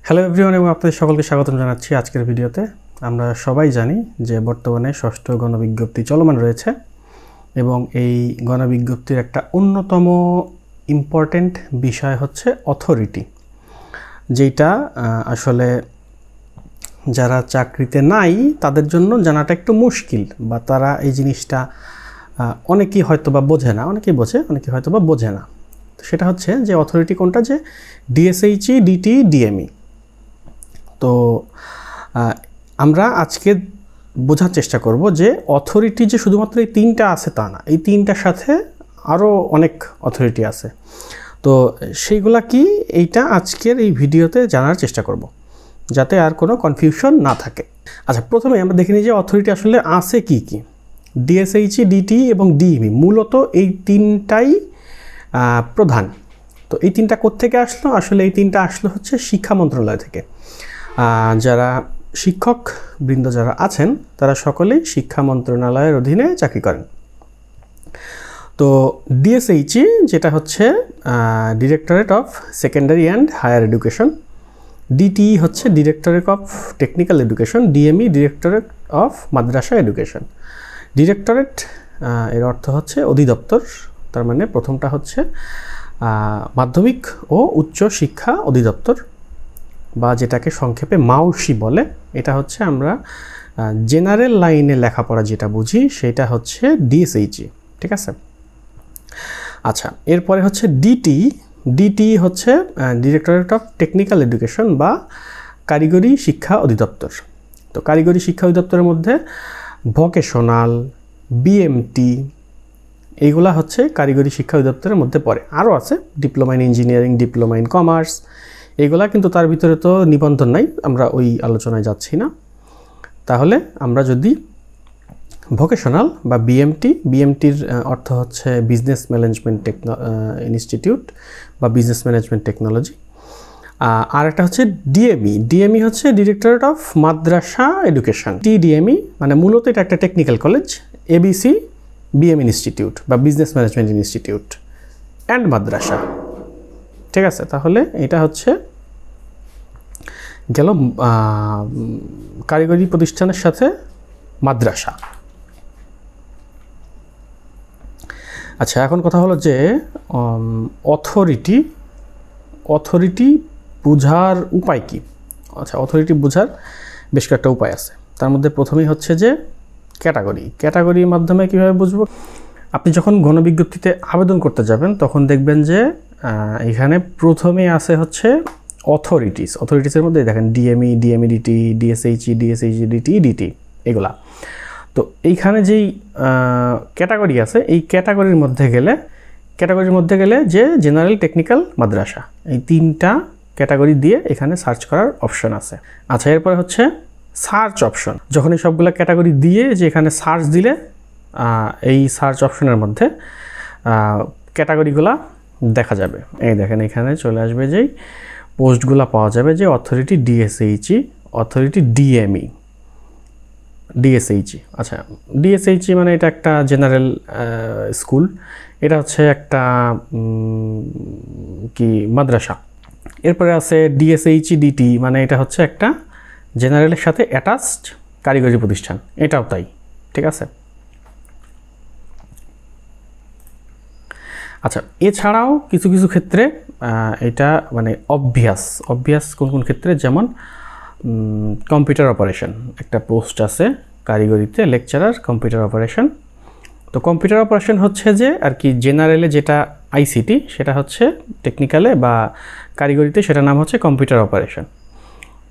Hello everyone এবং আপনাদের সকলকে স্বাগতম জানাচ্ছি আজকের ভিডিওতে। আমরা সবাই জানি যে বর্তমানে ষষ্ঠ গণবিজ্ঞপ্তি চলমান রয়েছে এবং এই গণবিজ্ঞপ্তির একটা অন্যতম ইম্পর্টেন্ট বিষয় হচ্ছে অথরিটি, যেটা আসলে যারা চাকরিতে নাই তাদের জন্য জানাটা একটু মুশকিল, বা তারা এই জিনিসটা অনেকেই হয়তো বা বোঝে না, অনেকেই বোঝে অনেকেই হয়তো বা বোঝে না। সেটা হচ্ছে যে অথরিটি কোনটা, যে ডিএসএইচই, ডিটি, ডিএমই। তো আমরা আজকে বোঝার চেষ্টা করব যে অথরিটি যে শুধুমাত্র এই তিনটা আছে তা না, এই তিনটার সাথে আরও অনেক অথরিটি আছে। তো সেইগুলা কি, এইটা আজকের এই ভিডিওতে জানার চেষ্টা করব যাতে আর কোনো কনফিউশন না থাকে। আচ্ছা, প্রথমে আমরা দেখে নিই যে অথরিটি আসলে আছে কি কি। ডিএসএইচই, ডিটি এবং ডিএমই মূলত এই তিনটাই প্রধান। তো এই তিনটা কোত্থেকে আসলো? আসলে এই তিনটা আসলো হচ্ছে শিক্ষা মন্ত্রণালয় থেকে। যারা শিক্ষক বৃন্দ যারা আছেন তারা সকলেই শিক্ষা মন্ত্রণালয়ের অধীনে চাকরি করেন। তো ডিএসএইচই যেটা হচ্ছে directorate of secondary and higher education, DT হচ্ছে directorate of technical education, DME directorate of madrasa education. Directorate এর অর্থ হচ্ছে অধিদপ্তর, তার মানে প্রথমটা হচ্ছে মাধ্যমিক ও উচ্চ শিক্ষা অধিদপ্তর, বা যেটাকে সংক্ষেপে মাউসি বলে। এটা হচ্ছে আমরা জেনারেল লাইনে লেখাপড়া যেটা বুঝি সেটা হচ্ছে ডিএসএইচই, ঠিক আছে। আচ্ছা, এরপরে হচ্ছে ডিটি। ডিটি হচ্ছে ডিরেক্টরেট অফ টেকনিক্যাল এডুকেশন বা কারিগরি শিক্ষা অধিদপ্তর। তো কারিগরি শিক্ষা অধিদপ্তরের মধ্যে ভোকেশনাল, বিএমটি, এইগুলা হচ্ছে কারিগরি শিক্ষা অধিদপ্তরের মধ্যে পড়ে। আরও আছে diploma in engineering, diploma in commerce, এইগুলা কিন্তু তার ভিতরে তো নিবন্ধন নাই, আমরা ওই আলোচনায় যাচ্ছি না। তাহলে আমরা যদি ভোকেশনাল বা বিএমটির অর্থ হচ্ছে বিজনেস ম্যানেজমেন্ট ইনস্টিটিউট বা বিজনেস ম্যানেজমেন্ট টেকনোলজি। আর একটা হচ্ছে ডিএমই। ডিএমই হচ্ছে directorate of madrasa education. DME মানে মূলত এটা একটা technical college, ABC BM institute বা বিজনেস ম্যানেজমেন্ট ইনস্টিটিউট অ্যান্ড মাদ্রাসা, ঠিক আছে। তাহলে এটা হচ্ছে গেল কারিগরি প্রতিষ্ঠানের সাথে মাদ্রাসা। আচ্ছা, এখন কথা হলো যে অথরিটি বোঝার উপায় কি? আচ্ছা, অথরিটি বোঝার বেশ কয়েকটা উপায় আছে। তার মধ্যে প্রথমেই হচ্ছে যে ক্যাটাগরির মাধ্যমে কীভাবে বুঝবো? আপনি যখন গণবিজ্ঞপ্তিতে আবেদন করতে যাবেন তখন দেখবেন যে এখানে প্রথমে আছে হচ্ছে অথরিটিসের মধ্যে দেখেন ডিএমই, ডিটি, ডিএসএইচই, ডিটি, এগুলা। তো এইখানে যেই ক্যাটাগরি আছে, এই ক্যাটাগরির মধ্যে গেলে যে জেনারেল, টেকনিক্যাল, মাদ্রাসা, এই তিনটা ক্যাটাগরি দিয়ে এখানে সার্চ করার অপশন আছে। আচ্ছা, এরপরে হচ্ছে সার্চ অপশন। যখন এই সবগুলো ক্যাটাগরি দিয়ে যে এখানে সার্চ দিলে এই সার্চ অপশনের মধ্যে ক্যাটাগরিগুলা দেখা যাবে। এই দেখেন এখানে চলে আসবে যেই পোস্টগুলা পাওয়া যাবে যে অথরিটি ডিএসএইচই, অথরিটি ডিএমই, ডিএসএইচই। আচ্ছা, ডিএসএইচই মানে এটা একটা জেনারেল স্কুল, এটা হচ্ছে একটা কি মাদ্রাসা। এরপরে আছে ডিএসএইচই ডিটি, মানে এটা হচ্ছে একটা জেনারেলের সাথে অ্যাটাচড কারিগরি প্রতিষ্ঠান, এটাও তাই, ঠিক আছে। আচ্ছা, এছাড়াও কিছু কিছু ক্ষেত্রে এটা মানে অবভিয়াস কোন ক্ষেত্রে, যেমন কম্পিউটার অপারেশন একটা পোস্ট আছে কারিগরিতে, লেকচারার কম্পিউটার অপারেশন। তো কম্পিউটার অপারেশন হচ্ছে যে আর কি জেনারেলে যেটা আইসিটি, সেটা হচ্ছে টেকনিক্যালে বা কারিগরিতে সেটা নাম হচ্ছে কম্পিউটার অপারেশন।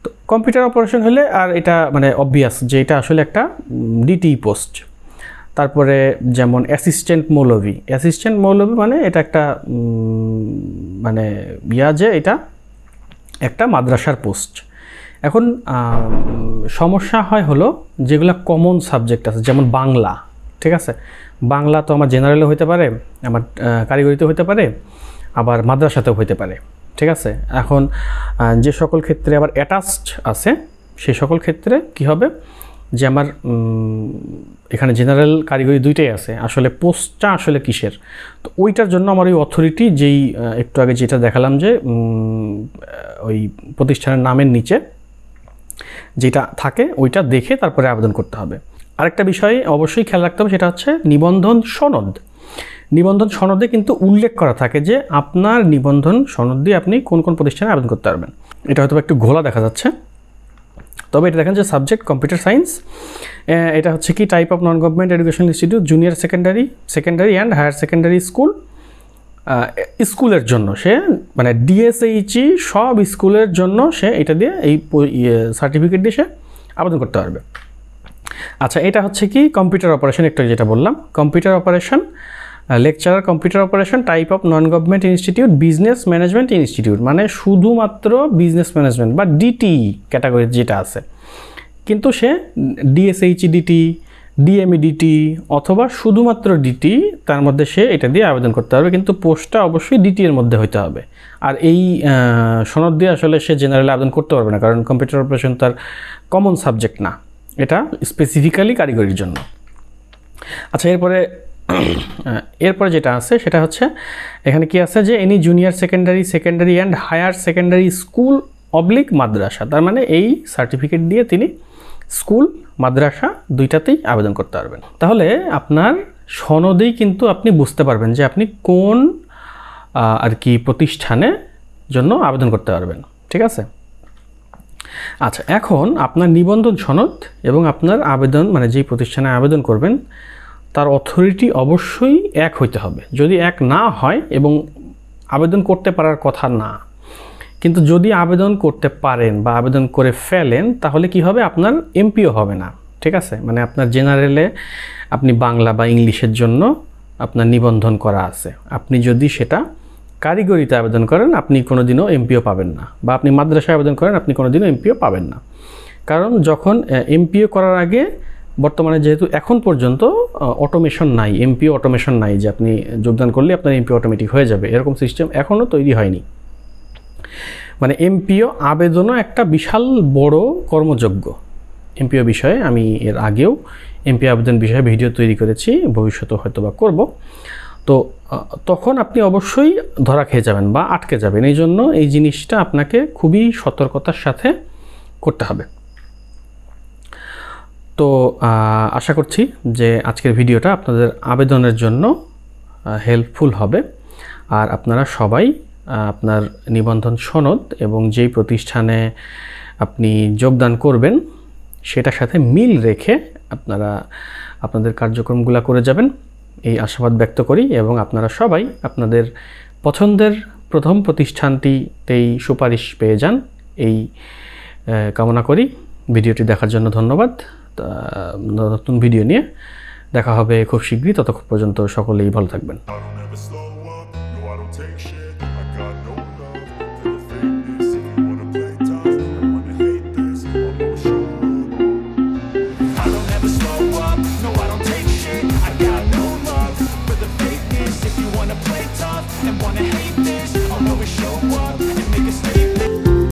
তো কম্পিউটার অপারেশন হলে আর এটা মানে অবভিয়াস যে এটা আসলে একটা ডিটি পোস্ট। তারপরে যেমন অ্যাসিস্ট্যান্ট মৌলভী মানে এটা একটা মানে যে এটা একটা মাদ্রাসার পোস্ট। এখন সমস্যা হলো যেগুলো কমন সাবজেক্ট আছে, যেমন বাংলা, ঠিক আছে। বাংলা তো আমার জেনারেলও হইতে পারে, আমার কারিগরিতেও হইতে পারে, আবার মাদ্রাসাতেও হইতে পারে, ঠিক আছে। এখন যে সকল ক্ষেত্রে আবার অ্যাটাচড আছে সেই সকল ক্ষেত্রে কি হবে, যে আমার এখানে জেনারেল কারিগরি দুইটাই আছে, আসলে পোস্টটা আসলে কিসের। তো ওইটার জন্য আমার ওই অথরিটি যেই একটু আগে যেটা দেখালাম যে ওই প্রতিষ্ঠানের নামের নিচে যেটা থাকে ওইটা দেখে তারপরে আবেদন করতে হবে। আরেকটা বিষয় অবশ্যই খেয়াল রাখতে হবে, সেটা হচ্ছে নিবন্ধন সনদ। নিবন্ধন সনদে কিন্তু উল্লেখ করা থাকে যে আপনার নিবন্ধন সনদ দিয়ে আপনি কোন কোন প্রতিষ্ঠানে আবেদন করতে পারবেন। এটা হয়তো একটু ঘোলা দেখা যাচ্ছে, তবে এটা দেখেন যে সাবজেক্ট কম্পিউটার সায়েন্স, এটা হচ্ছে কি type of non government educational institute, junior secondary and higher secondary school. স্কুলের জন্য সে মানে ডিএসএইচই সব স্কুলের জন্য সে এটা দিয়ে এই সার্টিফিকেট দিয়ে সে আবেদন করতে পারবে। আচ্ছা, এটা হচ্ছে কি কম্পিউটার অপারেশন, একটু যেটা বললাম computer operation, lecturer computer operation, type of non government institute, business management institute, মানে শুধুমাত্র বিজনেস ম্যানেজমেন্ট বা ডিটি ক্যাটাগরি যেটা আছে, কিন্তু সে ডিএসএইচই ডিটি, ডিএমই ডিটি অথবা শুধুমাত্র ডিটি, তার মধ্যে সে এটা দিয়ে আবেদন করতে পারবে, কিন্তু পোস্টটা অবশ্যই ডিটি এর মধ্যে হইতে হবে। আর এই সনদ দিয়ে আসলে সে জেনারেলি আবেদন করতে পারবে না, কারণ কম্পিউটার অপারেশন তার কমন সাবজেক্ট না, এটা স্পেসিফিক্যালি কারিগরির জন্য। আচ্ছা, এরপরে যেটা আছে সেটা হচ্ছে এখানে কি আছে যে any junior secondary and higher secondary school oblique madrasa, তার মানে এই সার্টিফিকেট দিয়ে তিনি স্কুল মাদ্রাসা দুইটাতেই আবেদন করতে পারবেন। তাহলে আপনার সনদেই কিন্তু আপনি বুঝতে পারবেন যে আপনি কোন আর কি প্রতিষ্ঠানে জন্য আবেদন করতে পারবেন, ঠিক আছে। আচ্ছা, এখন আপনার নিবন্ধন সনদ এবং আপনার আবেদন মানে যেই প্রতিষ্ঠানে আবেদন করবেন তার অথরিটি অবশ্যই এক হইতে হবে। যদি এক না হয় এবং আবেদন করতে পারার কথা না, কিন্তু যদি আবেদন করতে পারেন বা আবেদন করে ফেলেন তাহলে কি হবে, আপনার এমপিও হবে না, ঠিক আছে। মানে আপনার জেনারেলে আপনি বাংলা বা ইংলিশের জন্য আপনার নিবন্ধন করা আছে, আপনি যদি সেটা কারিগরিতে আবেদন করেন আপনি কোনোদিনও এমপিও পাবেন না, বা আপনি মাদ্রাসায় আবেদন করেন আপনি কোনোদিনও এমপিও পাবেন না। কারণ যখন এমপিও করার আগে বর্তমানে যেহেতু এখন পর্যন্ত অটোমেশন নাই, এমপিও অটোমেশন নাই যে আপনি যোগদান করলে আপনার এমপিও অটোমেটিক হয়ে যাবে, এরকম সিস্টেম এখনও তৈরি হয়নি। মানে এমপিও আবেদনও একটা বিশাল বড় কর্মযজ্ঞ। এমপিও বিষয়ে আমি এর আগেও এমপিও আবেদন বিষয়ে ভিডিও তৈরি করেছি, ভবিষ্যতে হয়তো বা করব। তো তখন আপনি অবশ্যই ধরা খেয়ে যাবেন বা আটকে যাবেন, এই জন্য এই জিনিসটা আপনাকে খুবই সতর্কতার সাথে করতে হবে। তো আশা করছি যে আজকের ভিডিওটা আপনাদের আবেদনের জন্য হেল্পফুল হবে, আর আপনারা সবাই আপনার নিবন্ধন সনদ এবং যেই প্রতিষ্ঠানে আপনি যোগদান করবেন সেটার সাথে মিল রেখে আপনারা আপনাদের কার্যক্রমগুলো করে যাবেন, এই আশাবাদ ব্যক্ত করি। এবং আপনারা সবাই আপনাদের পছন্দের প্রথম প্রতিষ্ঠানটিতেই সুপারিশ পেয়ে যান, এই কামনা করি। ভিডিওটি দেখার জন্য ধন্যবাদ। নতুন ভিডিও নিয়ে দেখা হবে খুব শীঘ্রই, ততক্ষণ পর্যন্ত সকলেই ভালো থাকবেন।